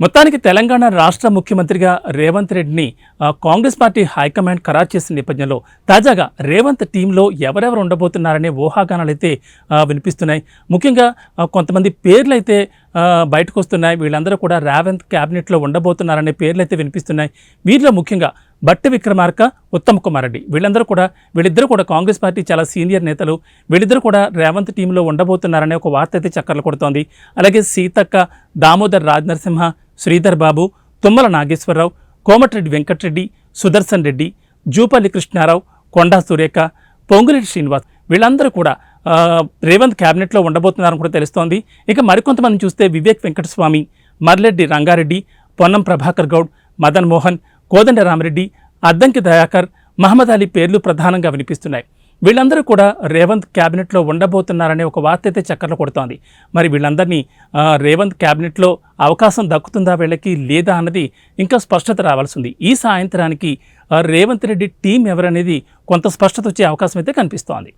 మొత్తానికి తెలంగాణ రాష్ట్ర ముఖ్యమంత్రిగా రేవంత్ రెడ్డిని కాంగ్రెస్ పార్టీ హైకమాండ్ ఖరారు చేసిన నేపథ్యంలో తాజాగా రేవంత్ టీంలో ఎవరెవరు ఉండబోతున్నారనే ఊహాగానాలు అయితే వినిపిస్తున్నాయి. ముఖ్యంగా కొంతమంది పేర్లు అయితే బయటకు వస్తున్నాయి. వీళ్ళందరూ కూడా రేవంత్ క్యాబినెట్లో ఉండబోతున్నారనే పేర్లు అయితే వినిపిస్తున్నాయి. వీరిలో ముఖ్యంగా బట్టి విక్రమార్క, ఉత్తమ్ కుమార్ రెడ్డి వీళ్ళిద్దరూ కూడా కాంగ్రెస్ పార్టీ చాలా సీనియర్ నేతలు. వీళ్ళిద్దరూ కూడా రేవంత్ టీంలో ఉండబోతున్నారనే ఒక వార్త అయితే చక్కర్లు కొడుతోంది. అలాగే సీతక్క, దామోదర్ రాజనరసింహ, శ్రీధర్ బాబు, తుమ్మల నాగేశ్వరరావు, కోమటిరెడ్డి వెంకటరెడ్డి, సుదర్శన్ రెడ్డి, జూపల్లి కృష్ణారావు, కొండా సురేఖ, పొంగులేటి శ్రీనివాస్ వీళ్ళందరూ కూడా రేవంత్ క్యాబినెట్లో ఉండబోతున్నారని కూడా తెలుస్తోంది. ఇక మరికొంతమంది చూస్తే వివేక్ వెంకటస్వామి, మర్లెడ్డి రంగారెడ్డి, పొన్నం ప్రభాకర్ గౌడ్, మదన్ మోహన్, కోదండ రామరెడ్డి, అద్దంకి దయాకర్, మహమ్మద్ అలీ పేర్లు ప్రధానంగా వినిపిస్తున్నాయి. వీళ్ళందరూ కూడా రేవంత్ క్యాబినెట్లో ఉండబోతున్నారనే ఒక వార్త అయితే చక్కర్లు కొడుతోంది. మరి వీళ్ళందరినీ రేవంత్ క్యాబినెట్లో అవకాశం దక్కుతుందా వీళ్ళకి లేదా అన్నది ఇంకా స్పష్టత రావాల్సింది. ఈ సాయంత్రానికి రేవంత్ రెడ్డి టీం ఎవరనేది కొంత స్పష్టత వచ్చే అవకాశం అయితే కనిపిస్తోంది.